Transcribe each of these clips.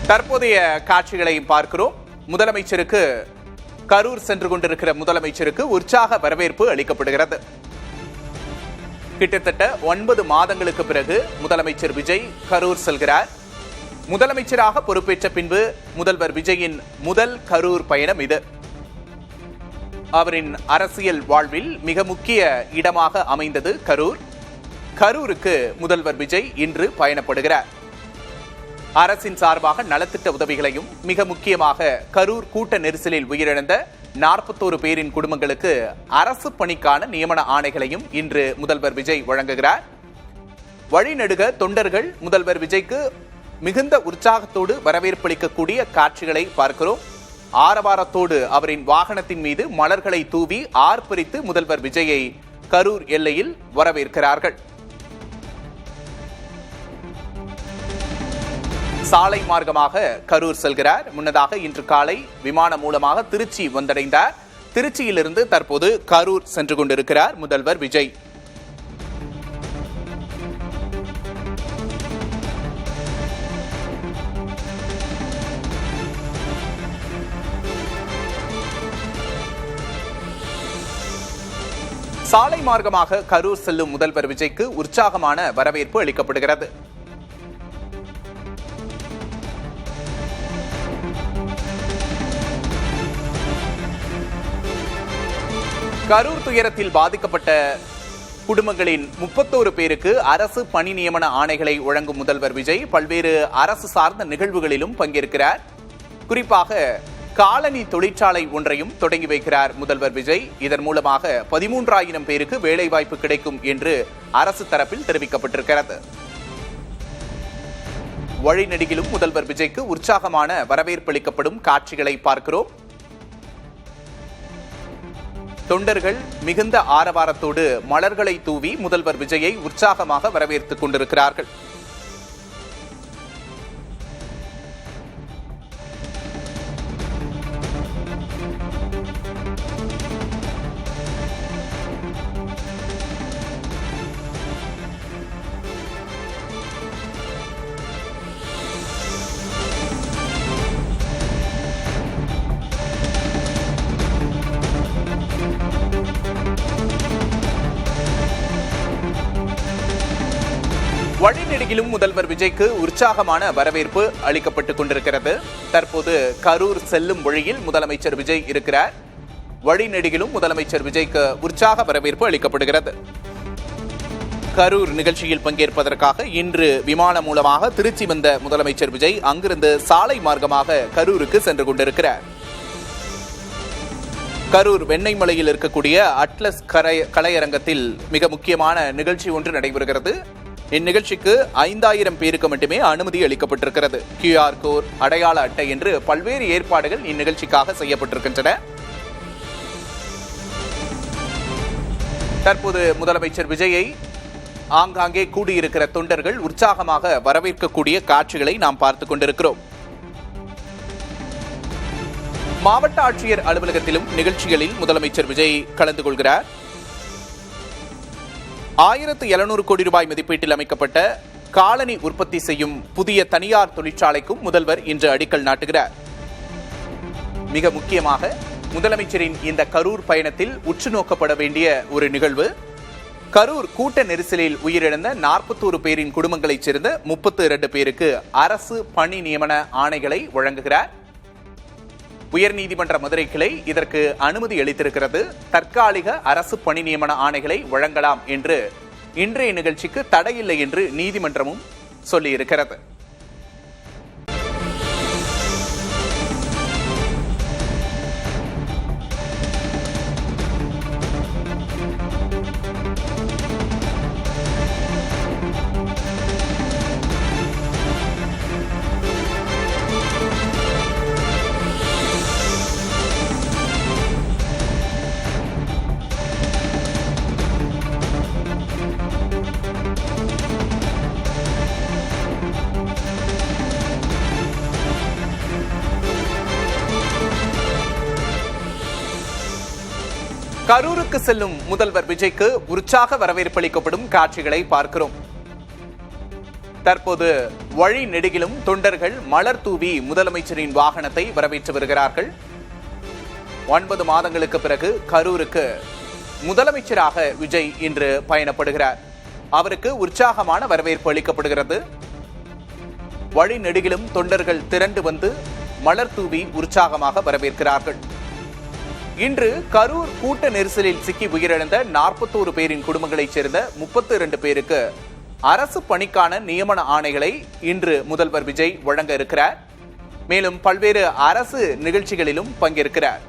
தற்போதைய காட்சிகளை பார்க்கிறோம். முதலமைச்சருக்கு கரூர் சென்று கொண்டிருக்கிற முதலமைச்சருக்கு உற்சாக வரவேற்பு அளிக்கப்படுகிறது. கிட்டத்தட்ட 9 மாதங்களுக்கு பிறகு முதலமைச்சர் விஜய் கரூர் செல்கிறார். முதலமைச்சராக பொறுப்பேற்ற பின்பு முதல்வர் விஜயின் முதல் கரூர் பயணம் இது. அவரின் அரசியல் வாழ்வில் மிக முக்கிய இடமாக அமைந்தது கரூர். கரூருக்கு முதல்வர் விஜய் இன்று பயணப்படுகிறார். அரசின் சார்பாக நலத்திட்ட உதவிகளையும் மிக முக்கியமாக கரூர் கூட்ட நெரிசலில் உயிரிழந்த 41 பேரின் குடும்பங்களுக்கு அரசு பணிக்கான நியமன ஆணைகளையும் இன்று முதல்வர் விஜய் வழங்குகிறார். வழிநெடுக தொண்டர்கள் முதல்வர் விஜய்க்கு மிகுந்த உற்சாகத்தோடு வரவேற்பளிக்கக்கூடிய காட்சிகளை பார்க்கிறோம். ஆரவாரத்தோடு அவரின் வாகனத்தின் மீது மலர்களை தூவி ஆர்ப்பரித்து முதல்வர் விஜயை கரூர் எல்லையில் வரவேற்கிறார்கள். சாலை மார்க்கமாக கரூர் செல்கிறார். முன்னதாக இன்று காலை விமானம் மூலமாக திருச்சி வந்தடைந்தார். திருச்சியிலிருந்து தற்போது கரூர் சென்று கொண்டிருக்கிறார் முதல்வர் விஜய். சாலை மார்க்கமாக கரூர் செல்லும் முதல்வர் விஜய்க்கு உற்சாகமான வரவேற்பு அளிக்கப்படுகிறது. கரூர் துயரத்தில் பாதிக்கப்பட்ட குடும்பங்களின் 31 பேருக்கு அரசு பணி நியமன ஆணைகளை வழங்கும் முதல்வர் விஜய் பல்வேறு அரசு சார்ந்த நிகழ்வுகளிலும் பங்கேற்கிறார். குறிப்பாக காலனி தொழிற்சாலை ஒன்றையும் தொடங்கி வைக்கிறார் முதல்வர் விஜய். இதன் மூலமாக 13,000 பேருக்கு வேலைவாய்ப்பு கிடைக்கும் என்று அரசு தரப்பில் தெரிவிக்கப்பட்டிருக்கிறது. வழிநெடுகிலும் முதல்வர் விஜய்க்கு உற்சாகமான வரவேற்பளிக்கப்படும் காட்சிகளை பார்க்கிறோம். தொண்டர்கள் மிகுந்த ஆரவாரத்தோடு மலர்களை தூவி முதல்வர் விஜயை உற்சாகமாக வரவேற்றுக் கொண்டிருக்கிறார்கள். வழிநெடுகிலும் முதல்வர் விஜய்க்கு உற்சாகமான வரவேற்பு அளிக்கப்பட்டுக் கொண்டிருக்கிறது. தற்போது கரூர் செல்லும் வழியில் முதலமைச்சர் விஜய் இருக்கிறார். வழிநெடுகிலும் முதலமைச்சர் விஜய்க்கு உற்சாக வரவேற்பு அளிக்கப்படுகிறது. கரூர் நிகழ்ச்சியில் பங்கேற்பதற்காக இன்று விமானம் மூலமாக திருச்சி வந்த முதலமைச்சர் விஜய் அங்கிருந்து சாலை மார்க்கமாக கரூருக்கு சென்று கொண்டிருக்கிறார். கரூர் வெண்ணெய்மலையில் இருக்கக்கூடிய அட்லஸ் கலையரங்கத்தில் மிக முக்கியமான நிகழ்ச்சி ஒன்று நடைபெறுகிறது. இந்நிகழ்ச்சிக்கு 5,000 பேருக்கு மட்டுமே அனுமதி அளிக்கப்பட்டிருக்கிறது. QR கோட், அடையாள அட்டை என்று பல்வேறு ஏற்பாடுகள் இந்நிகழ்ச்சிக்காக செய்யப்பட்டிருக்கின்றன. தற்போது முதலமைச்சர் விஜயை ஆங்காங்கே கூடியிருக்கிற தொண்டர்கள் உற்சாகமாக வரவேற்கக்கூடிய காட்சிகளை நாம் பார்த்துக் கொண்டிருக்கிறோம். மாவட்ட ஆட்சியர் அலுவலகத்திலும் நிகழ்ச்சிகளில் முதலமைச்சர் விஜய் கலந்து கொள்கிறார். 1,700 கோடி ரூபாய் மதிப்பீட்டில் அமைக்கப்பட்ட காலனி உற்பத்தி செய்யும் புதிய தனியார் தொழிற்சாலைக்கும் முதல்வர் இன்று அடிக்கல் நாட்டுகிறார். மிக முக்கியமாக முதலமைச்சரின் இந்த கரூர் பயணத்தில் உற்று நோக்கப்பட வேண்டிய ஒரு நிகழ்வு. கரூர் கூட்ட நெரிசலில் உயிரிழந்த 41 பேரின் குடும்பங்களைச் சேர்ந்த 32 பேருக்கு அரசு பணி நியமன ஆணைகளை வழங்குகிறார். உயர்நீதிமன்ற மதுரை கிளை இதற்கு அனுமதி அளித்திருக்கிறது. தற்காலிக அரசு பணி நியமன ஆணைகளை வழங்கலாம் என்று இன்றைய நிகழ்ச்சிக்கு தடையில்லை என்று நீதிமன்றமும் சொல்லியிருக்கிறது. கரூருக்கு செல்லும் முதல்வர் விஜய்க்கு உற்சாக வரவேற்பளிக்கப்படும் காட்சிகளை பார்க்கிறோம். தற்போது வழி நெடுகிலும் தொண்டர்கள் மலர் தூவி முதலமைச்சரின் வாகனத்தை வரவேற்று வருகிறார்கள். 9 மாதங்களுக்கு பிறகு கரூருக்கு முதலமைச்சராக விஜய் இன்று பயணப்படுகிறார். அவருக்கு உற்சாகமான வரவேற்பு அளிக்கப்படுகிறது. வழி நெடுகிலும் தொண்டர்கள் திரண்டு வந்து மலர் தூவி உற்சாகமாக வரவேற்கிறார்கள். இன்று கரூர் கூட்ட நெரிசலில் சிக்கி உயிரிழந்த 41 பேரின் குடும்பங்களைச் சேர்ந்த 32 பேருக்கு அரசு பணிக்கான நியமன ஆணைகளை இன்று முதல்வர் விஜய் வழங்க இருக்கிறார். மேலும் பல்வேறு அரசு நிகழ்ச்சிகளிலும் பங்கேற்கிறார்.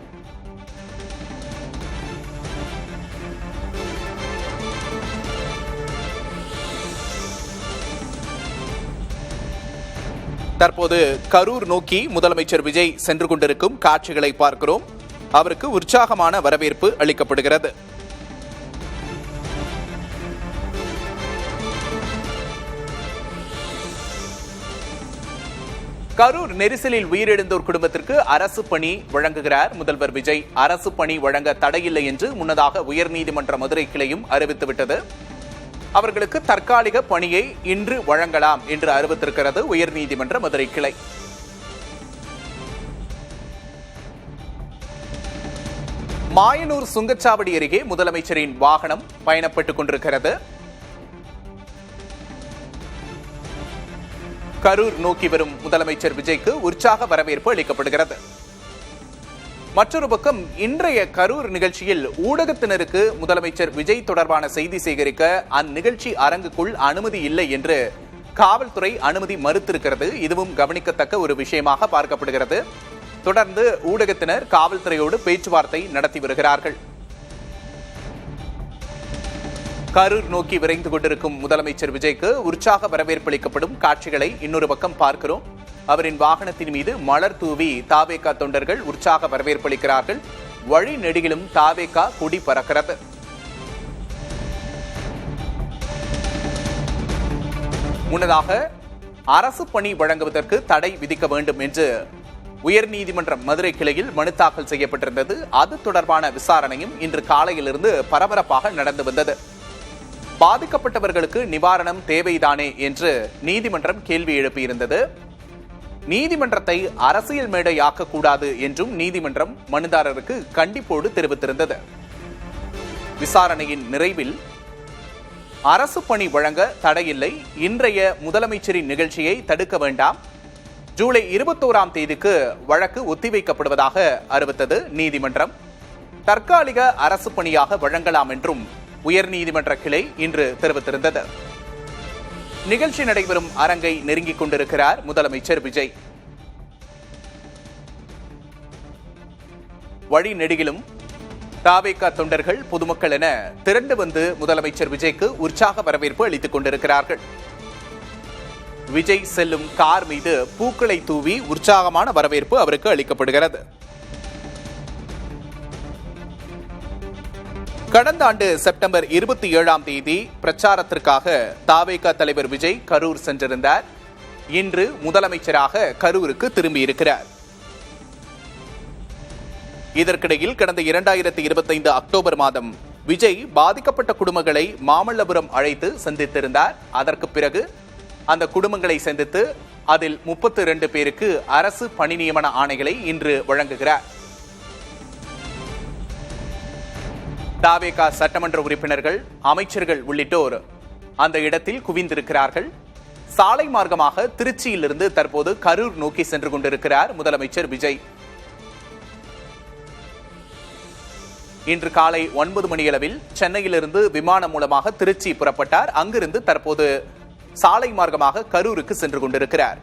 தற்போது கரூர் நோக்கி முதலமைச்சர் விஜய் சென்று கொண்டிருக்கும் காட்சிகளை பார்க்கிறோம். அவருக்கு உற்சாகமான வரவேற்பு அளிக்கப்படுகிறது. கரூர் நெரிசலில் உயிரிழந்தோர் குடும்பத்திற்கு அரசு பணி வழங்குகிறார் முதல்வர் விஜய். அரசு பணி வழங்க தடையில்லை என்று முன்னதாக உயர்நீதிமன்ற மதுரை கிளையும் அறிவித்துவிட்டது. அவர்களுக்கு தற்காலிக பணியை இன்று வழங்கலாம் என்று அறிவித்திருக்கிறது உயர்நீதிமன்ற மதுரை கிளை. மாயனூர் சுங்கச்சாவடி அருகே முதலமைச்சரின் வாகனம் பயணப்பட்டுக் கொண்டிருக்கிறது. கரூர் நோக்கி வரும் முதலமைச்சர் விஜய்க்கு உற்சாக வரவேற்பு அளிக்கப்படுகிறது. மற்றொரு பக்கம் இன்றைய கரூர் நிகழ்ச்சியில் ஊடகத்தினருக்கு முதலமைச்சர் விஜய் தொடர்பான செய்தி சேகரிக்க அந்நிகழ்ச்சி அரங்குக்குள் அனுமதி இல்லை என்று காவல்துறை அனுமதி மறுத்திருக்கிறது. இதுவும் கவனிக்கத்தக்க ஒரு விஷயமாக பார்க்கப்படுகிறது. தொடர்ந்து ஊடகத்தினர் காவல்துறையோடு பேச்சுவார்த்தை நடத்தி வருகிறார்கள். கரூர் நோக்கி விரைந்து கொண்டிருக்கும் முதலமைச்சர் விஜய்க்கு உற்சாக வரவேற்பு அளிக்கப்படும் காட்சிகளை இன்னொரு பக்கம் பார்க்கிறோம். அவரின் வாகனத்தின் மீது மலர் தூவி தாவேகா தொண்டர்கள் உற்சாக வரவேற்பு அளிக்கிறார்கள். வழி நெடுகிலும் தாவேகா கொடி பறக்கிறது. முன்னதாக அரசு பணி வழங்குவதற்கு தடை விதிக்க வேண்டும் என்று உயர்நீதிமன்ற மதுரை கிளையில் மனு தாக்கல் செய்யப்பட்டிருந்தது. அது தொடர்பான விசாரணையும் இன்று காலையிலிருந்து பரபரப்பாக நடந்து வந்தது. பாதிக்கப்பட்டவர்களுக்கு நிவாரணம் தேவைதானே என்று நீதிமன்றம் கேள்வி எழுப்பியிருந்தது. நீதிமன்றத்தை அரசியல் மேடையாக்கக்கூடாது என்றும் நீதிமன்றம் மனுதாரருக்கு கண்டிப்போடு தெரிவித்திருந்தது. விசாரணையின் நிறைவில் அரசு பணி வழங்க தடையில்லை, இன்றைய முதலமைச்சரின் நிகழ்ச்சியை தடுக்க வேண்டாம், ஜூலை 21ஆம் தேதிக்கு வழக்கு ஒத்திவைக்கப்படுவதாக அறிவித்தது நீதிமன்றம். தற்காலிக அரசு பணியாக வழங்கலாம் என்றும் உயர்நீதிமன்ற கிளை இன்று தெரிவித்திருந்தது. நிகழ்ச்சி நடைபெறும் அரங்கை நெருங்கிக் கொண்டிருக்கிறார் முதலமைச்சர் விஜய். வழி நெடுகிலும் தாவேகா தொண்டர்கள், பொதுமக்கள் என திரண்டு வந்து முதலமைச்சர் விஜய்க்கு உற்சாக வரவேற்பு அளித்துக் கொண்டிருக்கிறார்கள். விஜய் செல்லும் கார் மீது பூக்களை தூவி உற்சாகமான வரவேற்பு அவருக்கு அளிக்கப்படுகிறது. கடந்த ஆண்டு செப்டம்பர் 27ஆம் தேதி பிரச்சாரத்திற்காக தாவேகா தலைவர் விஜய் கரூர் சென்றிருந்தார். இன்று முதலமைச்சராக கரூருக்கு திரும்பியிருக்கிறார். இதற்கிடையில் கடந்த 2025 அக்டோபர் மாதம் விஜய் பாதிக்கப்பட்ட குடும்பங்களை மாமல்லபுரம் அழைத்து சந்தித்திருந்தார். அதற்கு பிறகு அந்த குடும்பங்களை சந்தித்து அதில் 32 பேருக்கு அரசு பணி நியமன ஆணைகளை இன்று வழங்குகிறார். தாவேகா சட்டமன்ற உறுப்பினர்கள், அமைச்சர்கள் உள்ளிட்டோர் அந்த இடத்தில் குவிந்திருக்கிறார்கள். சாலை மார்க்கமாக திருச்சியிலிருந்து தற்போது கரூர் நோக்கி சென்று கொண்டிருக்கிறார் முதலமைச்சர் விஜய். இன்று காலை 9 மணியளவில் சென்னையிலிருந்து விமானம் மூலமாக திருச்சி புறப்பட்டார். அங்கிருந்து தற்போது சாலை மார்க்கமாக கரூருக்கு சென்று கொண்டிருக்கிறார்.